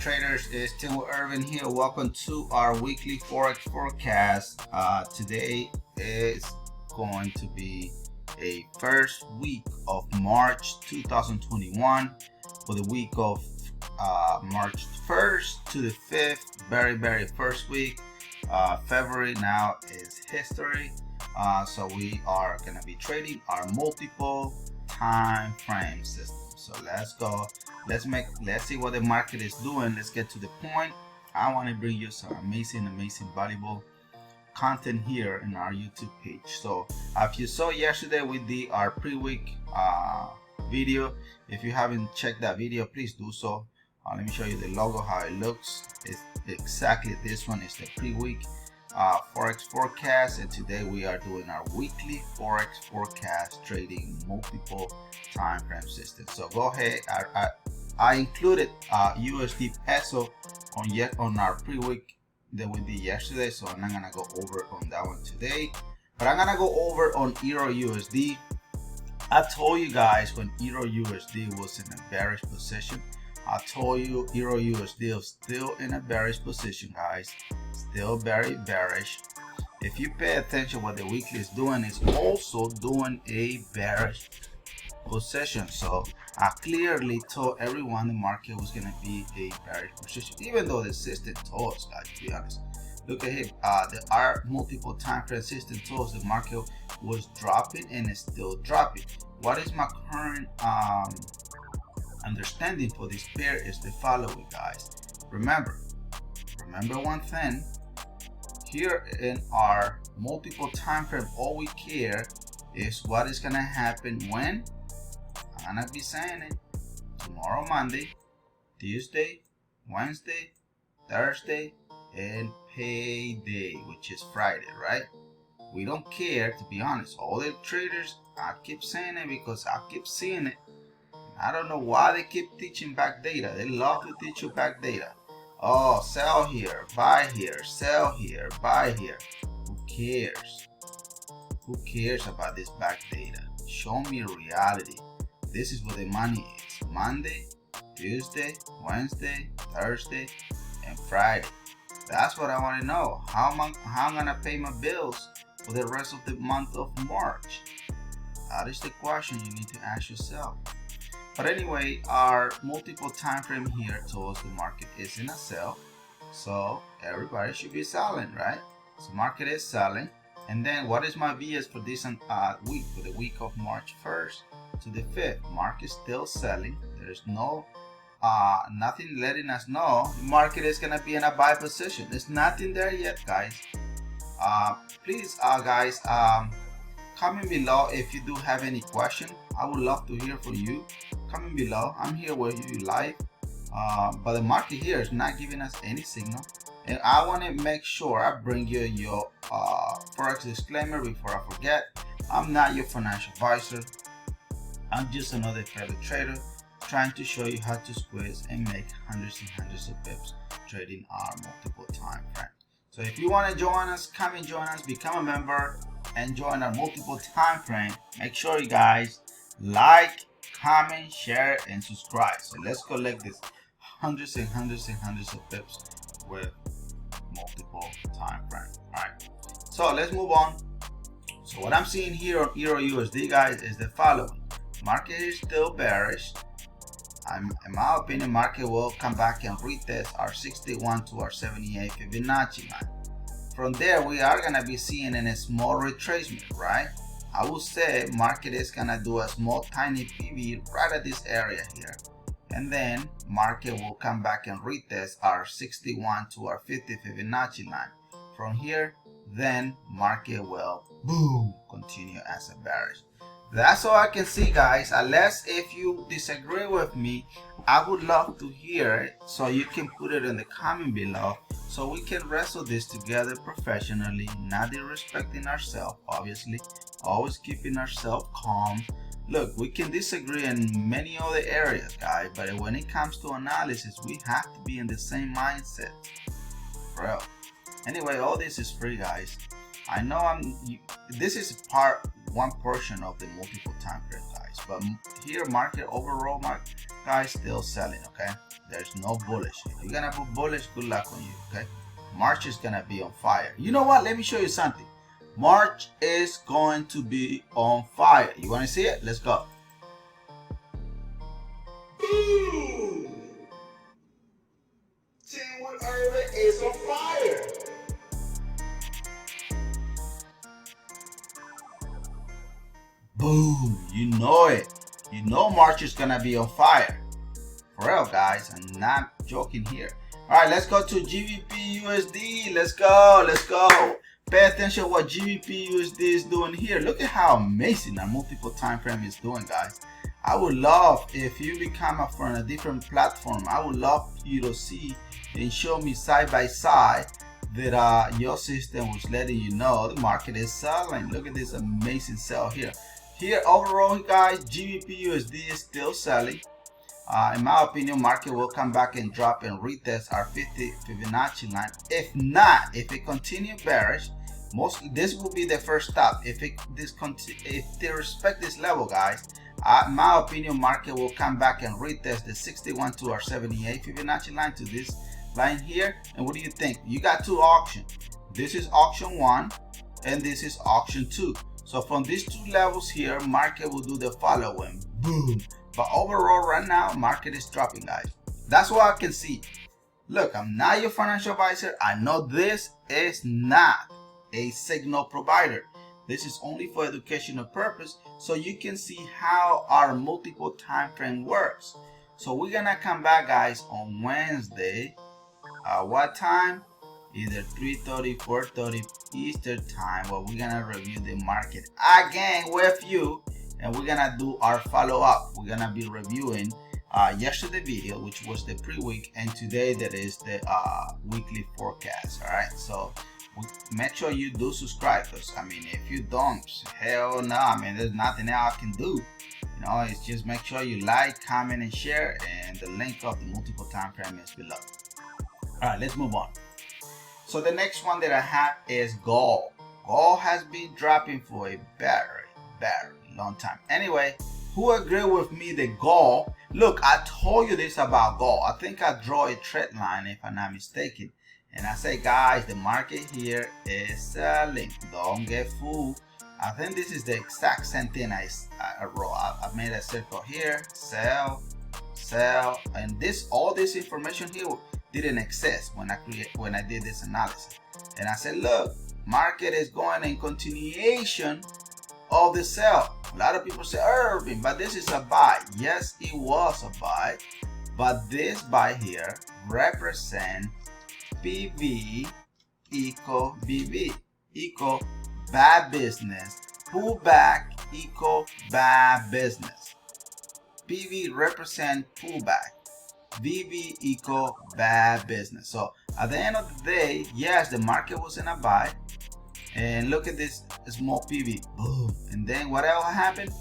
traders, it's Tim with Irvin here. Welcome to our weekly Forex forecast. Today is going to be a first week of March 2021 for the week of March 1st to the 5th, very first week. February now is history. So we are going to be trading our multiple time frame system. So let's go. Let's see what the market is doing. Let's get to the point. I want to bring you some amazing valuable content here in our YouTube page. So if you saw yesterday we did our pre-week video. If you haven't checked that video, please do so. Let me show you the logo, how it looks. It's exactly this one. Is the pre-week Forex forecast, and today we are doing our weekly Forex forecast trading multiple time frame system. So go ahead. I included USD peso on our pre-week that we did yesterday, so I'm not gonna go over on that one today, but I'm gonna go over on Euro USD. I told you guys when Euro USD was in a bearish position. I told you Euro USD is still in a bearish position, guys. Still very bearish. If you pay attention, what the weekly is doing is also doing a bearish position. So I clearly told everyone the market was going to be a bearish position, even though the system told us, guys, to be honest. Look at it. Our multiple time frame system told us the market was dropping and it's still dropping. What is my current understanding for this pair is the following, guys. Remember one thing. Here in our multiple time frame, all we care is what is gonna happen when. I'm gonna be saying it tomorrow, Monday, Tuesday, Wednesday, Thursday, and payday, which is Friday, right? We don't care, to be honest. All the traders, I keep saying it because I keep seeing it. I don't know why they keep teaching back data. They love to teach you back data. Oh, sell here, buy here, sell here, buy here. Who cares? Who cares about this back data? Show me reality. This is where the money is. Monday, Tuesday, Wednesday, Thursday, and Friday. That's what I want to know. How I'm gonna pay my bills for the rest of the month of March? That is the question you need to ask yourself. But anyway, our multiple time frame here told us the market is in a sell, so everybody should be selling, right? So market is selling. And then what is my VS for this week, for the week of March 1st to the 5th? Market is still selling. There's no nothing letting us know the market is gonna be in a buy position. There's nothing there yet, guys. Please, guys, comment below if you do have any question. I would love to hear from you. Comment below. I'm here with you live, but the market here is not giving us any signal, and I want to make sure I bring you your Forex disclaimer before I forget. I'm not your financial advisor. I'm just another fellow trader trying to show you how to squeeze and make hundreds and hundreds of pips trading our multiple time frame. So if you want to join us, come and join us, become a member and join our multiple time frame. Make sure you guys like, comment, share, and subscribe. So let's collect this hundreds and hundreds of pips with multiple time frame. All right, so let's move on. So what I'm seeing here on Euro USD, guys, is the following. Market is still bearish. In my opinion, market will come back and retest our 61 to our 78 Fibonacci line. From there, we are gonna be seeing in a small retracement, right? I would say market is gonna do a small tiny PV right at this area here, and then market will come back and retest our 61 to our 50 Fibonacci line. From here, then market will boom continue as a bearish. That's all I can see, guys. Unless if you disagree with me, I would love to hear it, so you can put it in the comment below so we can wrestle this together professionally, not disrespecting ourselves, obviously, always keeping ourselves calm. Look, we can disagree in many other areas, guys, but when it comes to analysis, we have to be in the same mindset, bro. Anyway, all this is free, guys. I know this is one portion of the multiple time frame, guys. guys. But here, market overall, guys, still selling. Okay, there's no bullish. If you're gonna put bullish, good luck on you. Okay, March is gonna be on fire. You know what? Let me show you something. March is going to be on fire. You want to see it? Let's go. Boom! Teamwood Urban is on fire. Boom! You know it. You know March is gonna be on fire. For real, guys. I'm not joking here. All right, let's go to GBP USD. Let's go. Let's go. Pay attention what GBP USD is doing here. Look at how amazing our multiple time frame is doing, guys. I would love if you become from a different platform. I would love you to see and show me side by side that your system was letting you know the market is selling. Look at this amazing sell here. Here overall, guys, GBP USD is still selling. In my opinion, market will come back and drop and retest our 50 Fibonacci line. If not, if it continue bearish, this will be the first stop. If they respect this level, guys, in my opinion, market will come back and retest the 61 to our 78 Fibonacci line to this line here. And what do you think? You got two auctions. This is auction 1 and this is auction 2. So from these two levels here, market will do the following. Boom. But overall, right now, market is dropping, guys. That's what I can see. Look, I'm not your financial advisor. I know this is not a signal provider. This is only for educational purpose, so you can see how our multiple time frame works. So we're gonna come back, guys, on Wednesday. What time? Either 3:30, 4:30 Eastern time, where we're gonna review the market again with you. And we're gonna do our follow-up. We're gonna be reviewing yesterday video, which was the pre-week, and today that is the weekly forecast. All right, so make sure you do subscribe, because I mean, if you don't, hell no. I mean, there's nothing else I can do. You know, it's just make sure you like, comment, and share, and the link of the multiple time frame is below. All right, let's move on. So the next one that I have is gold. Gold has been dropping for a very long time. Anyway, who agree with me that gold, look, I told you this about gold. I think I draw a trend line, if I'm not mistaken, and I say, guys, the market here is selling. Don't get fooled. I think this is the exact same thing I wrote. I made a circle here, sell, and all this information here didn't exist when I did this analysis. And I said, look, market is going in continuation of the sell. A lot of people say, Irving, but this is a buy. Yes, it was a buy, but this buy here represents PV equal BV equal bad business. Pullback equal bad business. PV represent pullback. BV equal bad business. So at the end of the day, yes, the market was in a buy. And look at this small PV, boom. And then what else happened?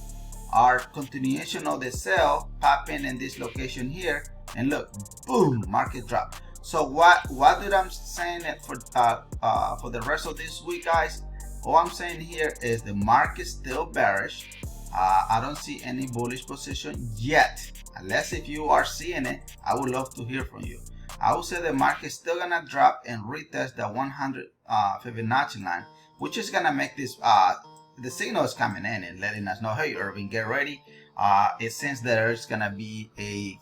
Our continuation of the sell popping in this location here, and look, boom, market drop. So what did I'm saying for the rest of this week, guys? All I'm saying here is the market still bearish. I don't see any bullish position yet, unless if you are seeing it, I would love to hear from you. I would say the market still gonna drop and retest the 100 Fibonacci line, which is gonna make this the signal is coming in and letting us know, hey, Irving, get ready. It seems there's gonna be a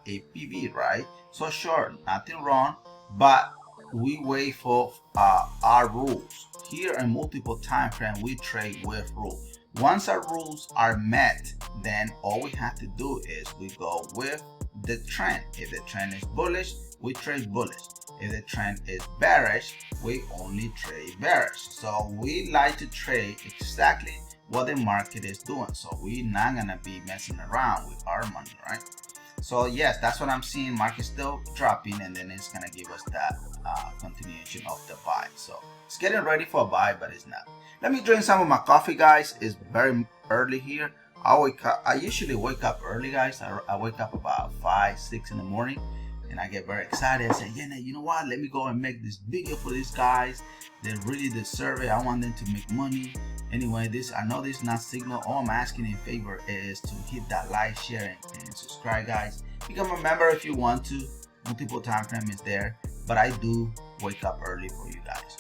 PV, right? So sure, nothing wrong, but we wait for our rules. Here in multiple time frame, we trade with rules. Once our rules are met, then all we have to do is we go with the trend. If the trend is bullish, we trade bullish. If the trend is bearish, we only trade bearish. So we like to trade exactly what the market is doing. So we're not gonna be messing around with our money, right? So yes, that's what I'm seeing. Market still dropping, and then it's gonna give us that continuation of the buy. So it's getting ready for a buy, but it's not. Let me drink some of my coffee, guys. It's very early here. I usually wake up early, guys. I wake up about 5, 6 in the morning, and I get very excited. I say, yeah, you know what? Let me go and make this video for these guys. They really deserve it. I want them to make money. Anyway, I know this is not signal. All I'm asking in favor is to hit that like, share, and subscribe, guys. Become a member if you want to. Multiple time frame is there, but I do wake up early for you guys.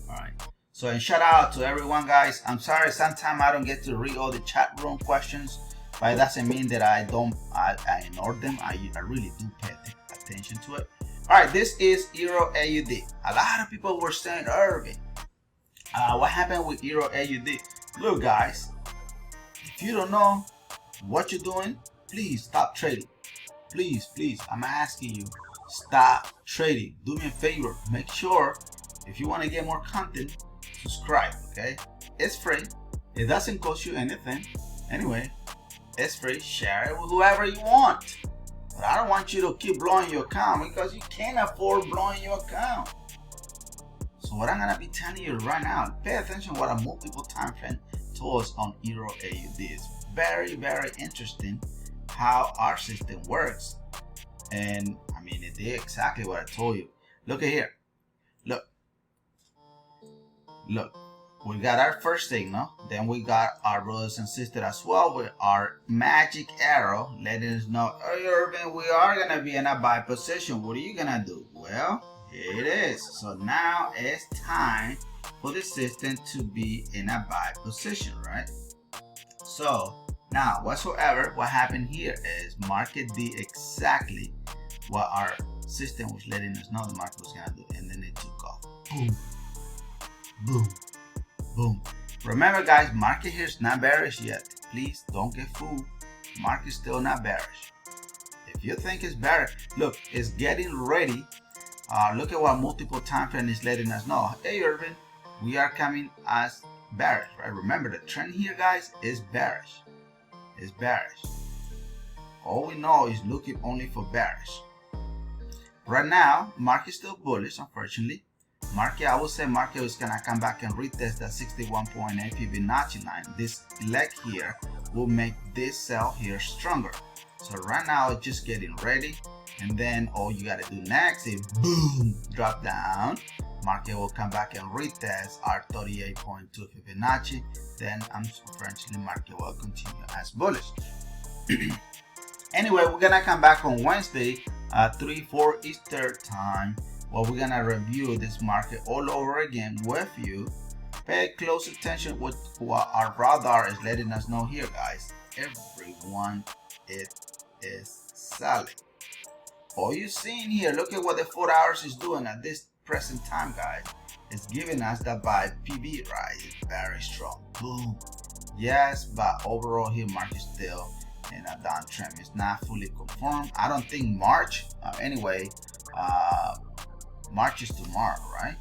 All right. So, and shout out to everyone, guys. I'm sorry sometimes I don't get to read all the chat room questions, but it doesn't mean that I ignore them. I really do pay attention to it. All right, this is Eero AUD. A lot of people were saying, Irvin, what happened with Eero AUD? Look, guys, if you don't know what you're doing, please stop trading. Please, I'm asking you, stop trading. Do me a favor, make sure if you want to get more content, subscribe, okay? It's free. It doesn't cost you anything. Anyway, it's free. Share it with whoever you want. But I don't want you to keep blowing your account because you can't afford blowing your account. So what I'm gonna be telling you right now, pay attention what a multiple time frame told us on Eero AUD. It's very, very interesting how our system works. And I mean, it did exactly what I told you. Look at here. Look, we got our first signal, then we got our brothers and sisters as well with our magic arrow letting us know, hey Irvin, we are gonna be in a buy position. What are you gonna do? Well, here it is. So now it's time for the system to be in a buy position, right? So now whatsoever, what happened here is market did exactly what our system was letting us know the market was gonna do, and then it took off. Boom. Boom, boom. Remember, guys, market here is not bearish yet. Please don't get fooled. Market's still not bearish. If you think it's bearish, look, it's getting ready. Look at what multiple time frame is letting us know. Hey, Irvin, we are coming as bearish, right? Remember, the trend here, guys, is bearish. It's bearish. All we know is looking only for bearish. Right now, market's still bullish, unfortunately. Market, I would say market is gonna come back and retest that 61.8 Fibonacci line. This leg here will make this sell here stronger. So right now it's just getting ready, and then all you gotta do next is boom, drop down. Market will come back and retest our 38.2 Fibonacci. Then unfortunately market will continue as bullish. Anyway, we're gonna come back on Wednesday at 3-4 Eastern time. Well, we're gonna review this market all over again with you. Pay close attention with what our radar is letting us know here, guys. Everyone is selling. All you're seeing here, look at what the 4 hours is doing at this present time, guys. It's giving us that buy PB, right? It's very strong. Boom. Yes, but overall here, market still in a downtrend. It's not fully confirmed. I don't think March. Anyway. March is tomorrow, right?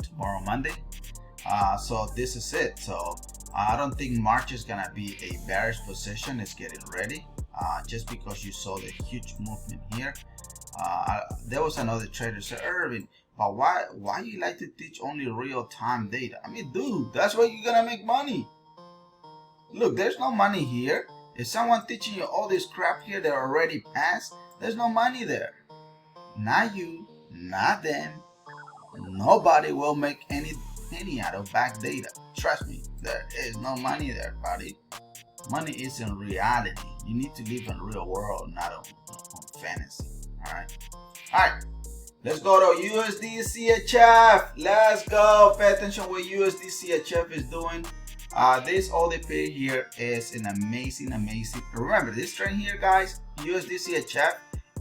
Tomorrow, Monday. So this is it. So I don't think March is gonna be a bearish position. It's getting ready. Just because you saw the huge movement here. There was another trader said, Irvin, but why you like to teach only real-time data? I mean, dude, that's where you're gonna make money. Look, there's no money here. If someone teaching you all this crap here that already passed, there's no money there. Not you. Not them. Nobody will make any penny out of back data. Trust me, there is no money there, buddy. Money is in reality. You need to live in the real world, not on fantasy. Alright. Let's go to USD CHF. Let's go. Pay attention what USD CHF is doing. This all they pay here is an amazing. Remember this trend here, guys. USD CHF.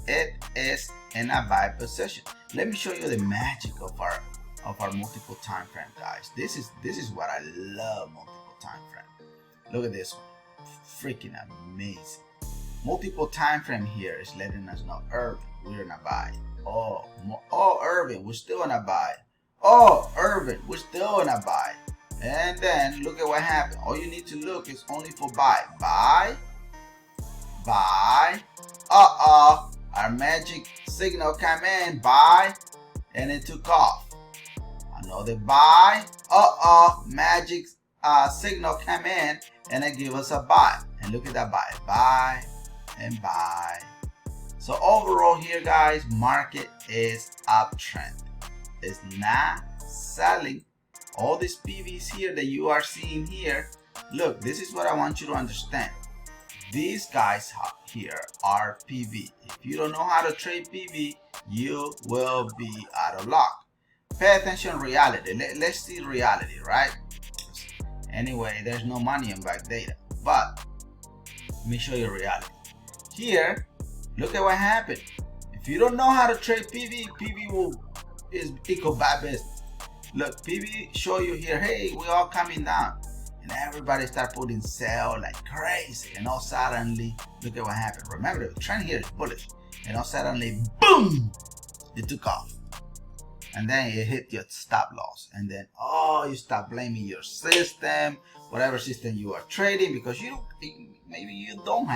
It is in a buy position. Let me show you the magic of our multiple time frame, guys. This is what I love, multiple time frame. Look at this one, freaking amazing. Multiple time frame here is letting us know, Irvin, we're in a buy. Oh, Irvin, we're still in a buy. Oh, Irvin, we're still in a buy. And then look at what happened. All you need to look is only for buy. Buy. Our magic signal came in, buy, and it took off. Another buy. Magic signal came in, and it gave us a buy. And look at that buy. Buy and buy. So overall here, guys, market is uptrend. It's not selling. All these PVs here that you are seeing here, look, this is what I want you to understand. These guys here are PV. If you don't know how to trade PV, you will be out of luck. Pay attention to reality. Let's see reality, right? Anyway, there's no money in back data, but let me show you reality. Here, look at what happened. If you don't know how to trade PV, PV is equal bad business. Look, PV show you here, hey, we're all coming down. And everybody start putting sell like crazy. And all suddenly, look at what happened. Remember, the trend here is bullish. And all suddenly, boom, it took off. And then it hit your stop loss. And then, oh, you start blaming your system, whatever system you are trading, because maybe you don't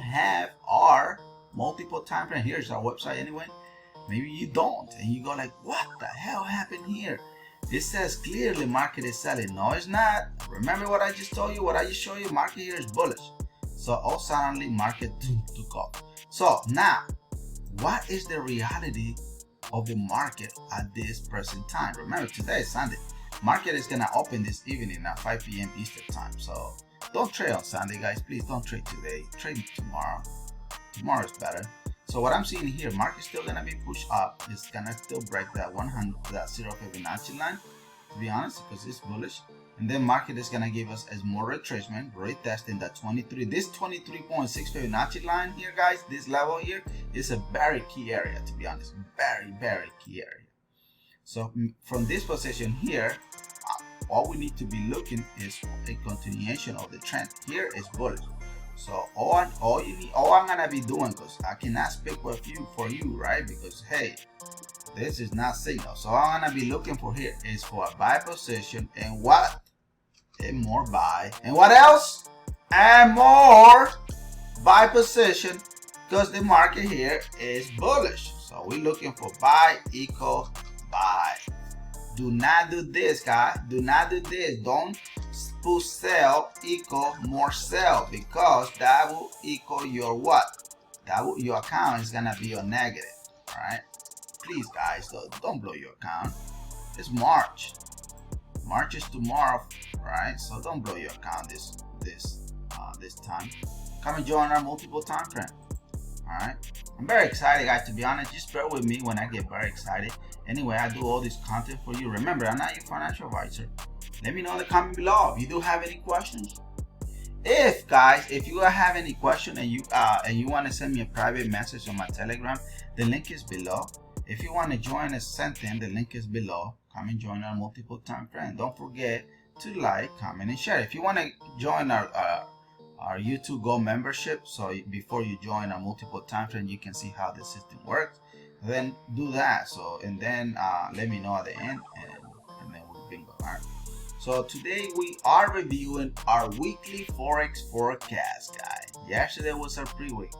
have our multiple time frame. Here's our website anyway. Maybe you don't. And you go like, what the hell happened here? It says clearly market is selling. No, it's not. Remember what I just told you? What I just showed you? Market here is bullish. So all suddenly market took off. So now, what is the reality of the market at this present time? Remember, today is Sunday. Market is gonna open this evening at 5 p.m. Eastern time. So don't trade on Sunday, guys. Please don't trade today. Trade tomorrow. Tomorrow is better. So what I'm seeing here, market is still gonna be pushed up. It's gonna still break that 100, that zero Fibonacci line, to be honest, because it's bullish. And then market is gonna give us as more retracement, retesting that 23. This 23.6 Fibonacci line here, guys, this level here is a very key area, to be honest, very, very key area. So from this position here, all we need to be looking is a continuation of the trend. Here is bullish. So all I'm gonna be doing, because I cannot speak for you, right? Because hey, this is not signal. So all I'm gonna be looking for here is for a buy position and what? And more buy. And what else? And more buy position, because the market here is bullish. So we're looking for buy equal buy. Do not do this, guys. Do not do this. Don't put sell equal more sell, because that will equal your what? Your account is gonna be a negative. All right. Please, guys, don't blow your account. It's March. March is tomorrow, right? So don't blow your account this time. Come and join our multiple time frame. All right. I'm very excited, guys. To be honest, just bear with me when I get very excited. Anyway, I do all this content for you. Remember, I'm not your financial advisor. Let me know in the comment below if you do have any questions. If you have any question and you want to send me a private message on my Telegram, the link is below. If you want to join us, the link is below. Come and join our multiple time frame. Don't forget to like, comment, and share. If you want to join our YouTube Go membership, so before you join our multiple time frame, you can see how the system works. Then do that. So and then let me know at the end, and then we'll bingo. All right. So today we are reviewing our weekly Forex forecast, guys. Yesterday was our pre-week.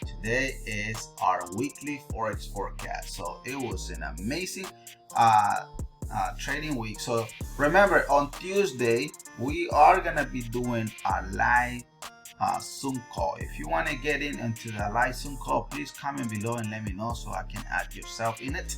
Today is our weekly Forex forecast. So it was an amazing trading week. So remember, on Tuesday, we are gonna be doing a live Zoom call. If you want to get into the live Zoom call, please comment below and let me know so I can add yourself in it.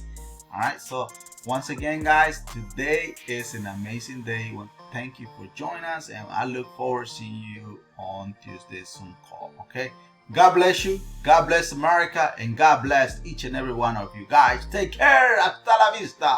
All right, so once again, guys, today is an amazing day. Well, thank you for joining us, and I look forward to seeing you on Tuesday's Zoom call. Okay, God bless you, God bless America, and God bless each and every one of you guys. Take care. Hasta la vista.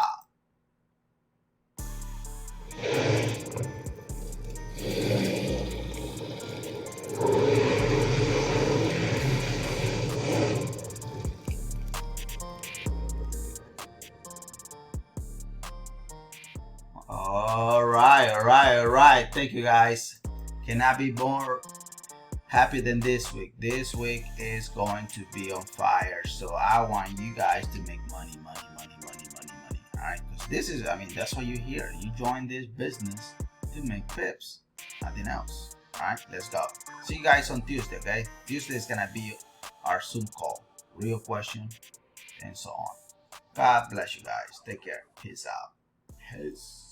All right. Thank you, guys. Cannot be more happy than this week. This week is going to be on fire. So I want you guys to make money. All right, because this is, that's why you're here. You join this business to make pips, nothing else. All right, let's go. See you guys on Tuesday, okay? Tuesday is gonna be our Zoom call, real question, and so on. God bless you guys. Take care. Peace out. Peace.